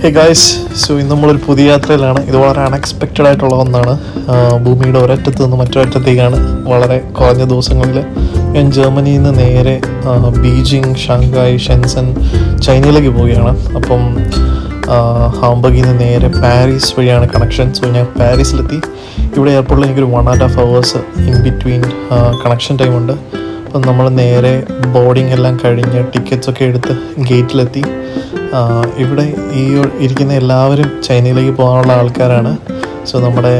Hey guys, so ഇന്ന് നമ്മളൊരു പുതിയ യാത്രയിലാണ്. ഇത് വളരെ അൺഎക്സ്പെക്റ്റഡ് ആയിട്ടുള്ള ഒന്നാണ്. ഭൂമിയുടെ ഒരറ്റത്ത് നിന്ന് മറ്റൊരറ്റത്തേക്കാണ് വളരെ കുറഞ്ഞ ദിവസങ്ങളിൽ ഞാൻ ജർമ്മനിയിൽ നിന്ന് നേരെ ബീജിംഗ്, ഷാങ്ഹായ്, ഷെൻസൺ, ചൈനയിലേക്ക് പോവുകയാണ്. അപ്പം ഹാംബർഗിൽ നിന്ന് നേരെ പാരീസ് വഴിയാണ് കണക്ഷൻ. സോ ഞാൻ പാരീസിലെത്തി. ഇവിടെ എയർപോർട്ടിൽ എനിക്കൊരു 1.5 hours ഇൻ ബിറ്റ്വീൻ കണക്ഷൻ ടൈമുണ്ട്. അപ്പം നമ്മൾ നേരെ ബോർഡിംഗ് എല്ലാം കഴിഞ്ഞ് ടിക്കറ്റ്സൊക്കെ എടുത്ത് ഗേറ്റിലെത്തി. ഇവിടെ ഈ ഇരിക്കുന്ന എല്ലാവരും ചൈനയിലേക്ക് പോകാനുള്ള ആൾക്കാരാണ്. സോ നമ്മുടെ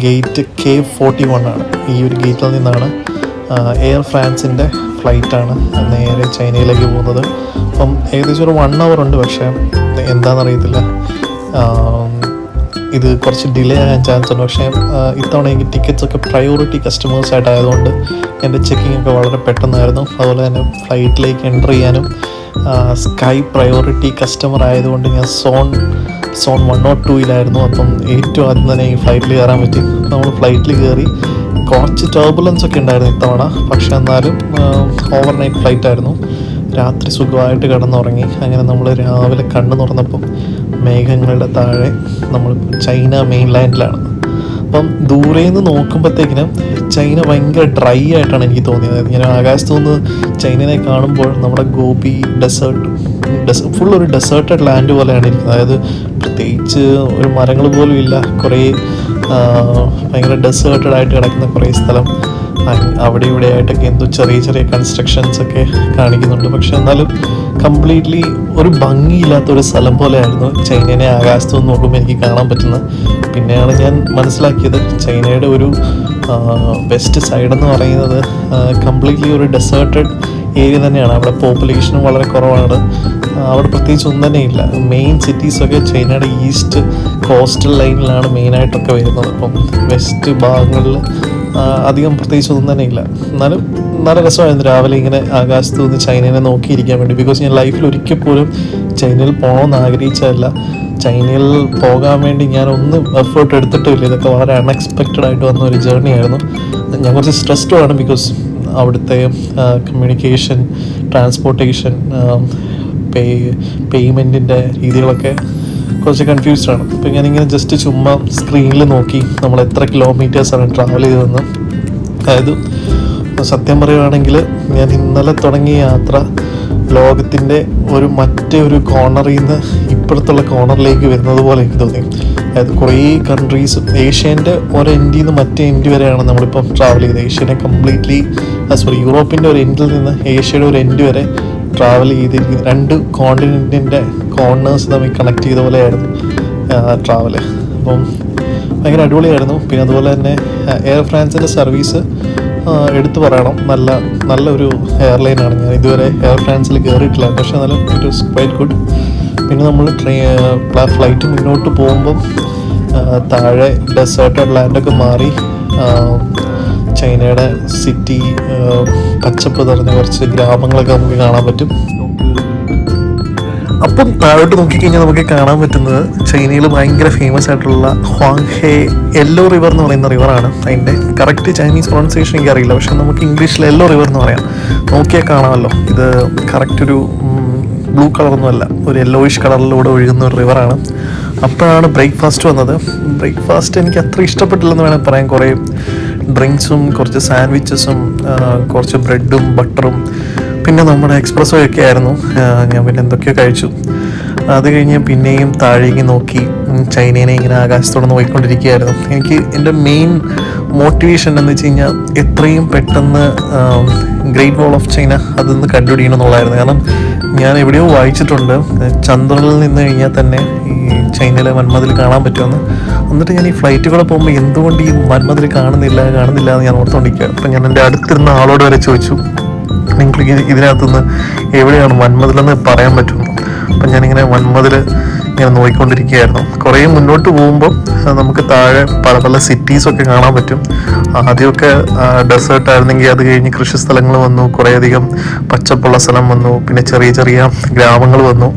ഗേറ്റ് K41 ആണ്. ഈ ഒരു ഗേറ്റിൽ നിന്നാണ് എയർ ഫ്രാൻസിൻ്റെ ഫ്ലൈറ്റാണ് നേരെ ചൈനയിലേക്ക് പോകുന്നത്. അപ്പം ഏകദേശം ഒരു 1 hour ഉണ്ട്. പക്ഷേ എന്താണെന്നറിയത്തില്ല, ഇത് കുറച്ച് ഡിലേ ആകാൻ ചാൻസ് ഉണ്ട്. പക്ഷേ ഇത്തവണ എനിക്ക് ടിക്കറ്റ്സൊക്കെ പ്രയോറിറ്റി കസ്റ്റമേഴ്സായിട്ടായതുകൊണ്ട് എൻ്റെ ചെക്കിംഗ് ഒക്കെ വളരെ പെട്ടെന്നായിരുന്നു. അതുപോലെ തന്നെ ഫ്ലൈറ്റിലേക്ക് എൻ്റർ ചെയ്യാനും സ്കൈ പ്രയോറിറ്റി കസ്റ്റമർ ആയതുകൊണ്ട് ഞാൻ സോൺ 102 അപ്പം ഏറ്റവും ആദ്യം തന്നെ ഈ ഫ്ലൈറ്റിൽ കയറാൻ പറ്റി. നമ്മൾ ഫ്ലൈറ്റിൽ കയറി. കുറച്ച് ടർബുലൻസ് ഒക്കെ ഉണ്ടായിരുന്നു ഇത്തവണ, പക്ഷെ എന്നാലും ഓവർനൈറ്റ് ഫ്ലൈറ്റ് ആയിരുന്നു. രാത്രി സുഖമായിട്ട് കിടന്നുറങ്ങി. അങ്ങനെ നമ്മൾ രാവിലെ കണ്ണു തുറന്നപ്പം മേഘങ്ങളുടെ താഴെ നമ്മൾ ചൈന മെയിൻലാൻഡിലാണ്. അപ്പം ദൂരെ നിന്ന് നോക്കുമ്പോഴത്തേക്കിനും ചൈന ഭയങ്കര ഡ്രൈ ആയിട്ടാണ് എനിക്ക് തോന്നിയത്. ഇങ്ങനെ ആകാശത്തു നിന്ന് ചൈനയെ കാണുമ്പോൾ നമ്മുടെ ഗോപി ഫുൾ ഒരു ഡെസേർട്ടഡ് ലാൻഡ് പോലെയാണ് ഇരിക്കുന്നത്. അതായത് പ്രത്യേകിച്ച് ഒരു മരങ്ങൾ പോലും ഇല്ല. കുറേ ഭയങ്കര ഡെസേർട്ടഡ് ആയിട്ട് കിടക്കുന്ന കുറേ സ്ഥലം. അവിടെ ഇവിടെ ആയിട്ടൊക്കെ എന്തോ ചെറിയ ചെറിയ കൺസ്ട്രക്ഷൻസ് ഒക്കെ കാണിക്കുന്നുണ്ട്. പക്ഷെ എന്നാലും കംപ്ലീറ്റ്ലി ഒരു ഭംഗിയില്ലാത്തൊരു സ്ഥലം പോലെയായിരുന്നു ചൈനയെ ആകാശത്ത് നിന്ന് നോക്കുമ്പോൾ എനിക്ക് കാണാൻ പറ്റുന്നത്. പിന്നെയാണ് ഞാൻ മനസ്സിലാക്കിയത് ചൈനയുടെ ഒരു വെസ്റ്റ് സൈഡ് എന്ന് പറയുന്നത് കംപ്ലീറ്റ്ലി ഒരു ഡെസേർട്ടഡ് ഏരിയ തന്നെയാണ്. അവിടെ പോപ്പുലേഷനും വളരെ കുറവാണ്. അവിടെ പ്രത്യേകിച്ച് ഒന്നും തന്നെ ഇല്ല. മെയിൻ സിറ്റീസൊക്കെ ചൈനയുടെ ഈസ്റ്റ് കോസ്റ്റൽ ലൈനിലാണ് മെയിനായിട്ടൊക്കെ വരുന്നത്. അപ്പം വെസ്റ്റ് ഭാഗങ്ങളിൽ അധികം പ്രത്യേകിച്ച് ഒന്നും തന്നെ ഇല്ല. എന്നാലും നല്ല രസമായിരുന്നു രാവിലെ ഇങ്ങനെ ആകാശത്ത് നിന്ന് ചൈനയെ നോക്കിയിരിക്കാൻ വേണ്ടി. ബിക്കോസ് ഞാൻ ലൈഫിൽ ഒരിക്കൽ പോലും ചൈനയിൽ പോകണമെന്ന് ആഗ്രഹിച്ചതല്ല. ചൈനയിൽ പോകാൻ വേണ്ടി ഞാനൊന്നും എഫേർട്ട് എടുത്തിട്ടുമില്ല. ഇതൊക്കെ വളരെ അൺഎക്സ്പെക്റ്റഡ് ആയിട്ട് വന്ന ഒരു ജേർണി ആയിരുന്നു. ഞാൻ കുറച്ച് സ്ട്രെസ്ഡ് ആണ്. ബിക്കോസ് അവിടുത്തെ കമ്മ്യൂണിക്കേഷൻ, ട്രാൻസ്പോർട്ടേഷൻ, പേയ്മെൻറ്റിൻ്റെ രീതികളൊക്കെ കുറച്ച് കൺഫ്യൂസ്ഡ് ആണ്. അപ്പോൾ ഞാനിങ്ങനെ ജസ്റ്റ് ചുമ്മാ സ്ക്രീനിൽ നോക്കി നമ്മൾ എത്ര കിലോമീറ്റേഴ്സാണ് ട്രാവൽ ചെയ്തതെന്ന്. അതായത് സത്യം പറയുകയാണെങ്കിൽ ഞാൻ ഇന്നലെ തുടങ്ങിയ യാത്ര ലോകത്തിൻ്റെ മറ്റേ ഒരു കോർണറിൽ നിന്ന് ഇപ്പുറത്തുള്ള കോർണറിലേക്ക് വരുന്നത് പോലെ എനിക്ക് തോന്നി. അതായത് കുറേ കൺട്രീസ്, ഏഷ്യേൻ്റെ ഒരു എൻഡിൽ നിന്ന് മറ്റേ എൻഡ് വരെയാണ് നമ്മളിപ്പം ട്രാവൽ ചെയ്തത്. ഏഷ്യനെ കംപ്ലീറ്റ്ലി യൂറോപ്പിൻ്റെ ഒരു എൻഡിൽ നിന്ന് ഏഷ്യയുടെ ഒരു എൻഡ് വരെ ട്രാവൽ ചെയ്തിരിക്കുന്ന 2 കോണ്ടിനെൻറ്റിൻ്റെ കോർണേഴ്സ് തമ്മിൽ കണക്ട് ചെയ്ത പോലെയായിരുന്നു ട്രാവല്. അപ്പം ഭയങ്കര അടിപൊളിയായിരുന്നു. പിന്നെ അതുപോലെ തന്നെ എയർ ഫ്രാൻസിൻ്റെ സർവീസ് എടുത്തു പറയണം. നല്ലൊരു എയർലൈനാണ്. ഞാൻ ഇതുവരെ എയർ ഫ്രാൻസിൽ കയറിയിട്ടില്ല, പക്ഷേ എന്നാലും ഇറ്റ് വാസ് ക്വൈറ്റ് ഗുഡ്. പിന്നെ നമ്മൾ ഫ്ലൈറ്റ് മുന്നോട്ട് പോകുമ്പം താഴെ ഡെസേർട്ടഡ് ലാൻഡൊക്കെ മാറി ചൈനയുടെ സിറ്റി, പച്ചപ്പ് നിറഞ്ഞ കുറച്ച് ഗ്രാമങ്ങളൊക്കെ നമുക്ക് കാണാൻ പറ്റും. അപ്പം താഴോട്ട് നോക്കിക്കഴിഞ്ഞാൽ നമുക്ക് കാണാൻ പറ്റുന്നത് ചൈനയിൽ ഭയങ്കര ഫേമസ് ആയിട്ടുള്ള ഹ്വാങ്ഹേ യെല്ലോ റിവർ എന്ന് പറയുന്ന റിവറാണ്. അതിൻ്റെ കറക്റ്റ് ചൈനീസ് പ്രൊണൗൺസിയേഷൻ എനിക്കറിയില്ല, പക്ഷെ നമുക്ക് ഇംഗ്ലീഷിൽ യെല്ലോ റിവർ എന്ന് പറയാം. നോക്കിയാൽ കാണാമല്ലോ, ഇത് കറക്റ്റ് ഒരു ബ്ലൂ കളറൊന്നുമല്ല, ഒരു യെല്ലോയിഷ് കളറിലൂടെ ഒഴുകുന്ന ഒരു റിവറാണ്. അപ്പോഴാണ് ബ്രേക്ക്ഫാസ്റ്റ് വന്നത്. ബ്രേക്ക്ഫാസ്റ്റ് എനിക്ക് അത്ര ഇഷ്ടപ്പെട്ടില്ലെന്ന് വേണമെങ്കിൽ പറയാം. കുറേ ഡ്രിങ്ക്സും കുറച്ച് സാൻഡ്വിച്ചസും കുറച്ച് ബ്രെഡും ബട്ടറും പിന്നെ നമ്മുടെ എക്സ്പ്രസ്സോ ഒക്കെ ആയിരുന്നു. ഞാൻ പിന്നെ എന്തൊക്കെയോ കഴിച്ചു. അത് കഴിഞ്ഞ് പിന്നെയും താഴേക്ക് നോക്കി ചൈനയെ ഇങ്ങനെ ആകാശത്തോടെ നോക്കിക്കൊണ്ടിരിക്കുകയായിരുന്നു. എനിക്ക് എൻ്റെ മെയിൻ മോട്ടിവേഷൻ എന്ന് വെച്ച് കഴിഞ്ഞാൽ എത്രയും പെട്ടെന്ന് ഗ്രേറ്റ് വാൾ ഓഫ് ചൈന അതൊന്ന് കണ്ടുപിടിക്കണം എന്നുള്ളതായിരുന്നു. കാരണം ഞാൻ എവിടെയോ വായിച്ചിട്ടുണ്ട് ചന്ദ്രനിൽ നിന്ന് കഴിഞ്ഞാൽ തന്നെ ഈ ചൈനയിലെ വൻമതിൽ കാണാൻ പറ്റുമെന്ന്. എന്നിട്ട് ഞാൻ ഈ ഫ്ലൈറ്റ് കൂടെ പോകുമ്പോൾ എന്തുകൊണ്ട് ഈ വൻമതിൽ കാണുന്നില്ല എന്ന് ഞാൻ ഓർത്തുകൊണ്ടിരിക്കുക. അപ്പം ഞാൻ എൻ്റെ അടുത്തിരുന്ന ആളോട് വരെ ചോദിച്ചു, നിങ്ങൾക്ക് ഇതിനകത്തുനിന്ന് എവിടെയാണ് വൻമതിലെന്ന് പറയാൻ പറ്റുന്നു? അപ്പം ഞാനിങ്ങനെ വൻമതിൽ ഇങ്ങനെ നോക്കിക്കൊണ്ടിരിക്കുകയായിരുന്നു. കുറേ മുന്നോട്ട് പോകുമ്പോൾ നമുക്ക് താഴെ പല പല സിറ്റീസൊക്കെ കാണാൻ പറ്റും. ആദ്യമൊക്കെ ഡെസേർട്ട് ആയിരുന്നെങ്കിൽ അത് കഴിഞ്ഞ് കൃഷി സ്ഥലങ്ങൾ വന്നു, കുറേയധികം പച്ചപ്പുള്ള സ്ഥലം വന്നു, പിന്നെ ചെറിയ ചെറിയ ഗ്രാമങ്ങൾ വന്നു.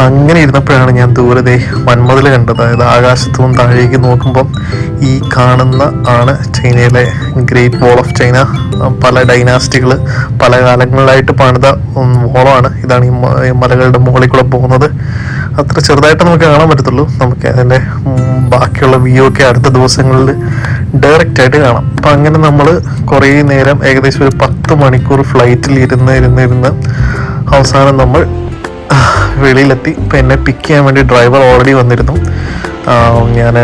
അങ്ങനെ ഇരുന്നപ്പോഴാണ് ഞാൻ ദൂരത്തെ വൻമതിൽ കണ്ടത്. അതായത് ആകാശത്തും താഴേക്ക് നോക്കുമ്പം ഈ കാണുന്ന ആണ് ചൈനയിലെ ഗ്രേറ്റ് വാൾ ഓഫ് ചൈന. പല ഡൈനാസ്റ്റികൾ പല കാലങ്ങളിലായിട്ട് പണിത വോളമാണ്. ഇതാണ് ഈ മലകളുടെ മുകളിൽ കൂടെ പോകുന്നത്. അത്ര ചെറുതായിട്ട് നമുക്ക് കാണാൻ പറ്റത്തുള്ളൂ. നമുക്ക് അതിൻ്റെ ബാക്കിയുള്ള വ്യൂ ഒക്കെ അടുത്ത ദിവസങ്ങളിൽ ഡയറക്റ്റ് ആയിട്ട് കാണാം. അപ്പം അങ്ങനെ നമ്മൾ കുറേ നേരം ഏകദേശം ഒരു 10 മണിക്കൂർ ഫ്ലൈറ്റിൽ ഇരുന്ന് അവസാനം നമ്മൾ വെളിയിലെത്തി. ഇപ്പം എന്നെ പിക്ക് ചെയ്യാൻ വേണ്ടി ഡ്രൈവർ ഓൾറെഡി വന്നിരുന്നു. ഞാൻ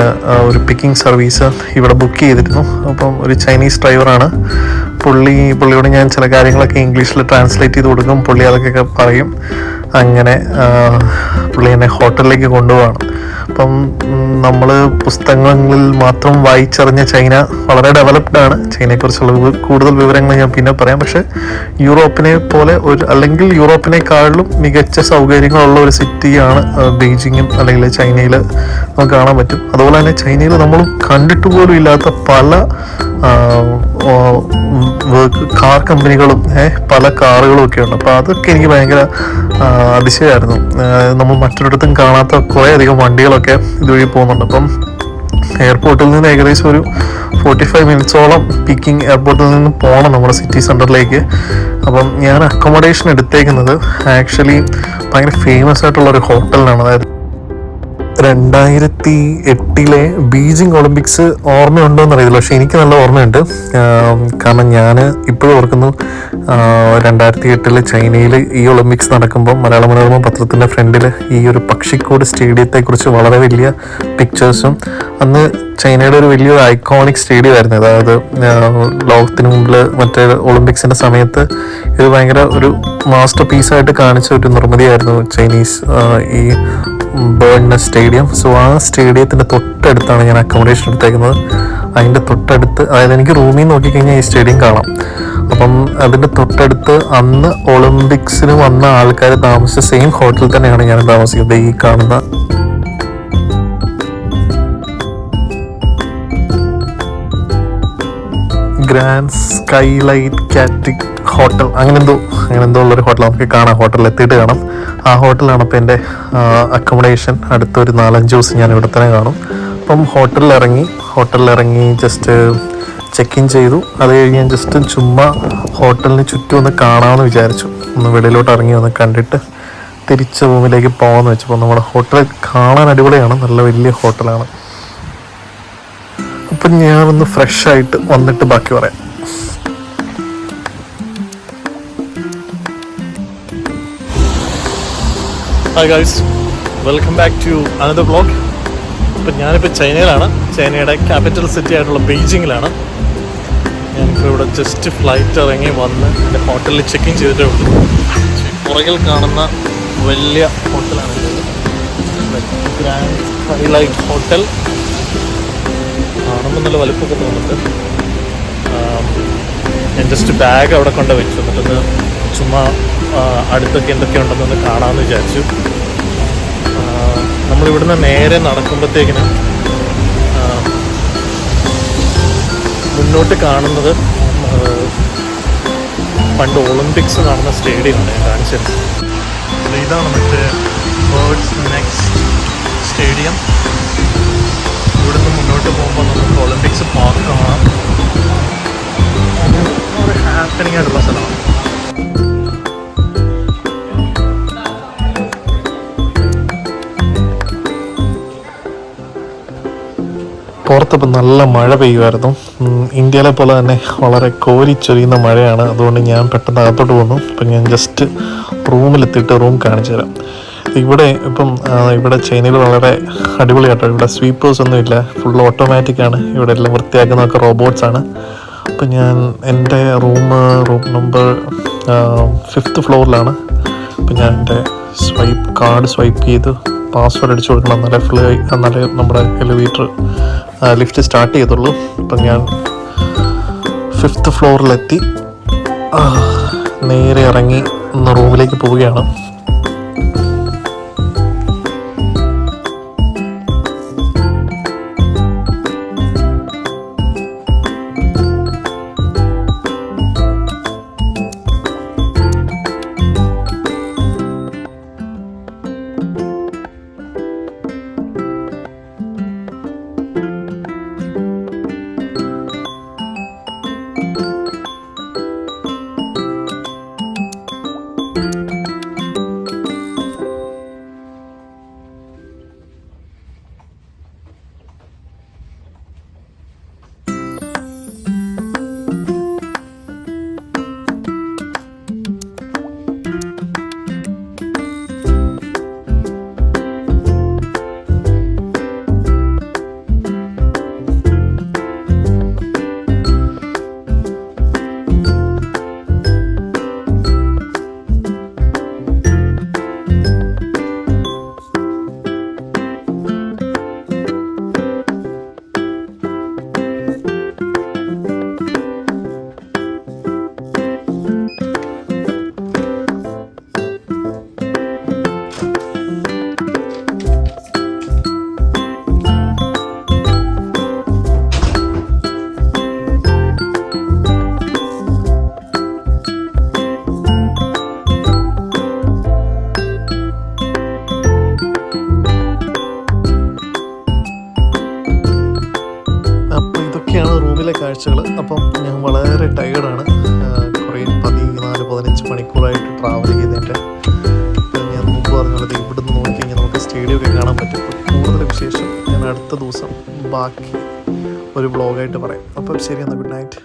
ഒരു പിക്കിംഗ് സർവീസ് ഇവിടെ ബുക്ക് ചെയ്തിരുന്നു. അപ്പം ഒരു ചൈനീസ് ഡ്രൈവറാണ്. പുള്ളിയോട് ഞാൻ ചില കാര്യങ്ങളൊക്കെ ഇംഗ്ലീഷിൽ ട്രാൻസ്ലേറ്റ് ചെയ്ത് കൊടുക്കും. പുള്ളി അതൊക്കെ പറയും. അങ്ങനെ പുള്ളി എന്നെ ഹോട്ടലിലേക്ക് കൊണ്ടുപോവാണ്. അപ്പം നമ്മൾ പുസ്തകങ്ങളിൽ മാത്രം വായിച്ചറിഞ്ഞ ചൈന വളരെ ഡെവലപ്ഡ് ആണ്. ചൈനയെക്കുറിച്ചുള്ള കൂടുതൽ വിവരങ്ങൾ ഞാൻ പിന്നെ പറയാം. പക്ഷെ യൂറോപ്പിനെ പോലെ അല്ലെങ്കിൽ യൂറോപ്പിനെക്കാളിലും മികച്ച സൗകര്യങ്ങളുള്ള ഒരു സിറ്റിയാണ് ബീജിങ്ങും അല്ലെങ്കിൽ ചൈനയിൽ നമുക്ക് കാണാൻ പറ്റും. അതുപോലെ തന്നെ ചൈനയിൽ നമ്മൾ കണ്ടിട്ട് പോലും ഇല്ലാത്ത പല കാർ കമ്പനികളും പല കാറുകളും ഒക്കെ ഉണ്ട്. അപ്പോൾ അതൊക്കെ എനിക്ക് ഭയങ്കര അതിശയമായിരുന്നു. നമ്മൾ മറ്റൊരിടത്തും കാണാത്ത കുറേ അധികം വണ്ടികളൊക്കെ ഇതുവഴി പോകുന്നുണ്ട്. അപ്പം എയർപോർട്ടിൽ നിന്ന് ഏകദേശം ഒരു 45 മിനിറ്റ്സോളം പിക്കിംഗ് എയർപോർട്ടിൽ നിന്ന് പോകണം നമ്മുടെ സിറ്റി സെൻറ്ററിലേക്ക്. അപ്പം ഞാൻ അക്കോമഡേഷൻ എടുത്തേക്കുന്നത് ആക്ച്വലി ഭയങ്കര ഫേമസ് ആയിട്ടുള്ളൊരു ഹോട്ടലിനാണ്. അതായത് 2008 ബീജിംഗ് ഒളിമ്പിക്സ് ഓർമ്മയുണ്ടോ എന്നറിയില്ല, പക്ഷെ എനിക്ക് നല്ല ഓർമ്മയുണ്ട്. കാരണം ഞാൻ ഇപ്പോഴും ഓർക്കുന്നു 2008 ചൈനയിൽ ഈ ഒളിമ്പിക്സ് നടക്കുമ്പോൾ മലയാള മനോരമ പത്രത്തിൻ്റെ ഫ്രണ്ടിൽ ഈ ഒരു പക്ഷിക്കോട് സ്റ്റേഡിയത്തെക്കുറിച്ച് വളരെ വലിയ പിക്ചേഴ്സും, അന്ന് ചൈനയുടെ ഒരു വലിയൊരു ഐക്കോണിക് സ്റ്റേഡിയം ആയിരുന്നു. അതായത് ലോകത്തിന് മുമ്പിൽ മറ്റേ ഒളിമ്പിക്സിൻ്റെ സമയത്ത് ഇത് ഭയങ്കര ഒരു മാസ്റ്റർ പീസായിട്ട് കാണിച്ച ഒരു നിർമ്മിതിയായിരുന്നു ചൈനീസ് ഈ ബേർഡ് സ്റ്റേഡിയം. സോ ആ സ്റ്റേഡിയത്തിൻ്റെ തൊട്ടടുത്താണ് ഞാൻ അക്കോമഡേഷൻ എടുത്തേക്കുന്നത്. അതിൻ്റെ തൊട്ടടുത്ത്, അതായത് എനിക്ക് റൂമിൽ നിന്ന് നോക്കിക്കഴിഞ്ഞാൽ ഈ സ്റ്റേഡിയം കാണാം. അപ്പം അതിൻ്റെ തൊട്ടടുത്ത് അന്ന് ഒളിമ്പിക്സിന് വന്ന ആൾക്കാർ താമസിച്ച സെയിം ഹോട്ടലിൽ തന്നെയാണ് ഞാൻ താമസിക്കുന്നത്. ഈ കാണുന്ന ഗ്രാൻഡ് സ്കൈലൈറ്റ് കാറ്റിക് ഹോട്ടൽ, അങ്ങനെ എന്തോ ഉള്ളൊരു ഹോട്ടൽ നമുക്ക് കാണാം. ഹോട്ടലിൽ എത്തിയിട്ട് കാണാം. ആ ഹോട്ടലാണ് അപ്പോൾ എൻ്റെ അക്കോമഡേഷൻ. അടുത്തൊരു 4-5 ദിവസം ഞാൻ ഇവിടെ തന്നെ കാണും. അപ്പം ഹോട്ടലിലിറങ്ങി ജസ്റ്റ് ചെക്ക് ഇൻ ചെയ്തു. അത് കഴിഞ്ഞ് ഞാൻ ജസ്റ്റ് ചുമ്മാ ഹോട്ടലിന് ചുറ്റും ഒന്ന് കാണാമെന്ന് വിചാരിച്ചു. ഒന്ന് വെളിയിലോട്ട് ഇറങ്ങി ഒന്ന് കണ്ടിട്ട് തിരിച്ച് റൂമിലേക്ക് പോകാമെന്ന് വെച്ചപ്പോൾ നമ്മുടെ ഹോട്ടൽ കാണാൻ അടിപൊളിയാണ്. നല്ല വലിയ ഹോട്ടലാണ്. അപ്പം ഞാനൊന്ന് ഫ്രഷായിട്ട് വന്നിട്ട് ബാക്കി പറയാം. Hi guys, welcome back to another vlog. ഇപ്പം ഞാനിപ്പോൾ ചൈനയിലാണ്. ചൈനയുടെ ക്യാപിറ്റൽ സിറ്റി ആയിട്ടുള്ള ബീജിങ്ങിലാണ്. ഞാനിപ്പോൾ ഇവിടെ ജസ്റ്റ് ഫ്ലൈറ്റ് ഇറങ്ങി വന്ന് എൻ്റെ ഹോട്ടലിൽ ചെക്ക് ഇൻ ചെയ്തിട്ടേ ഉള്ളൂ. പുറകിൽ കാണുന്ന വലിയ ഹോട്ടലാണ് ഗ്രാൻഡ് സ്കൈലൈറ്റ് ഹോട്ടൽ. കാണുമ്പോൾ നല്ല വലുപ്പമൊക്കെ തോന്നുന്നുണ്ട്. ഞാൻ ജസ്റ്റ് ബാഗ് അവിടെ കൊണ്ട് വെച്ചു. എന്നിട്ടൊന്ന് ചുമ്മാ അടുത്തൊക്കെ എന്തൊക്കെ ഉണ്ടെന്നൊന്ന് കാണാമെന്ന് വിചാരിച്ചു. നമ്മളിവിടുന്ന് നേരെ നടക്കുമ്പോഴത്തേക്കിന് മുന്നോട്ട് കാണുന്നത് പണ്ട് ഒളിമ്പിക്സ് നടന്ന സ്റ്റേഡിയമാണ് ഞാൻ കാണിച്ചത്. ഇതാണ് മറ്റേ ബേർഡ്സ് നെസ്റ്റ് സ്റ്റേഡിയം. ഇവിടുന്ന് മുന്നോട്ട് പോകുമ്പോൾ നമുക്ക് ഒളിമ്പിക്സ് പാർക്ക് കാണാം. ഒരു ഹാപ്പനിങ് ആയിട്ടുള്ള സ്ഥലമാണ്. പുറത്തിപ്പോൾ നല്ല മഴ പെയ്യുമായിരുന്നു. ഇന്ത്യയിലെ പോലെ തന്നെ വളരെ കോരിച്ചൊരിയുന്ന മഴയാണ്. അതുകൊണ്ട് ഞാൻ പെട്ടെന്ന് അകത്തോട്ട് പോന്നു. അപ്പം ഞാൻ ജസ്റ്റ് റൂമിലെത്തിയിട്ട് റൂം കാണിച്ചു തരാം. ഇവിടെ ചൈനയിൽ വളരെ അടിപൊളിയായിട്ടോ. ഇവിടെ സ്വീപ്പേഴ്സ് ഒന്നും ഇല്ല, ഫുൾ ഓട്ടോമാറ്റിക്കാണ്. ഇവിടെ എല്ലാം വൃത്തിയാക്കുന്നതൊക്കെ റോബോട്ട്സാണ്. അപ്പം ഞാൻ എൻ്റെ റൂം നമ്പർ 5th ഫ്ലോറിലാണ്. അപ്പം ഞാൻ എൻ്റെ കാർഡ് സ്വൈപ്പ് ചെയ്ത് പാസ്വേഡ് അടിച്ചു കൊടുക്കണം. എന്നാലേ നമ്മുടെ എലിവേറ്റർ ലിഫ്റ്റ് സ്റ്റാർട്ട് ചെയ്തുള്ളൂ. അപ്പം ഞാൻ 5th ഫ്ലോറിലെത്തി. നേരെ ഇറങ്ങി റൂമിലേക്ക് പോവുകയാണ്. റോഡിലെ കാഴ്ചകൾ. അപ്പം ഞാൻ വളരെ ടയേർഡാണ്. കുറേ 14-15 മണിക്കൂറായിട്ട് ട്രാവൽ ചെയ്തതിൻ്റെ. ഞാൻ മുമ്പ് പറഞ്ഞുള്ളത് ഇവിടുന്ന് നോക്കി കഴിഞ്ഞാൽ നമുക്ക് സ്റ്റേഡിയമൊക്കെ കാണാൻ പറ്റും. കൂടുതൽ വിശേഷം ഞാൻ അടുത്ത ദിവസം ബാക്കി ഒരു വ്ളോഗായിട്ട് പറയാം. അപ്പം ശരി, എന്നാൽ ഗുഡ് നൈറ്റ്.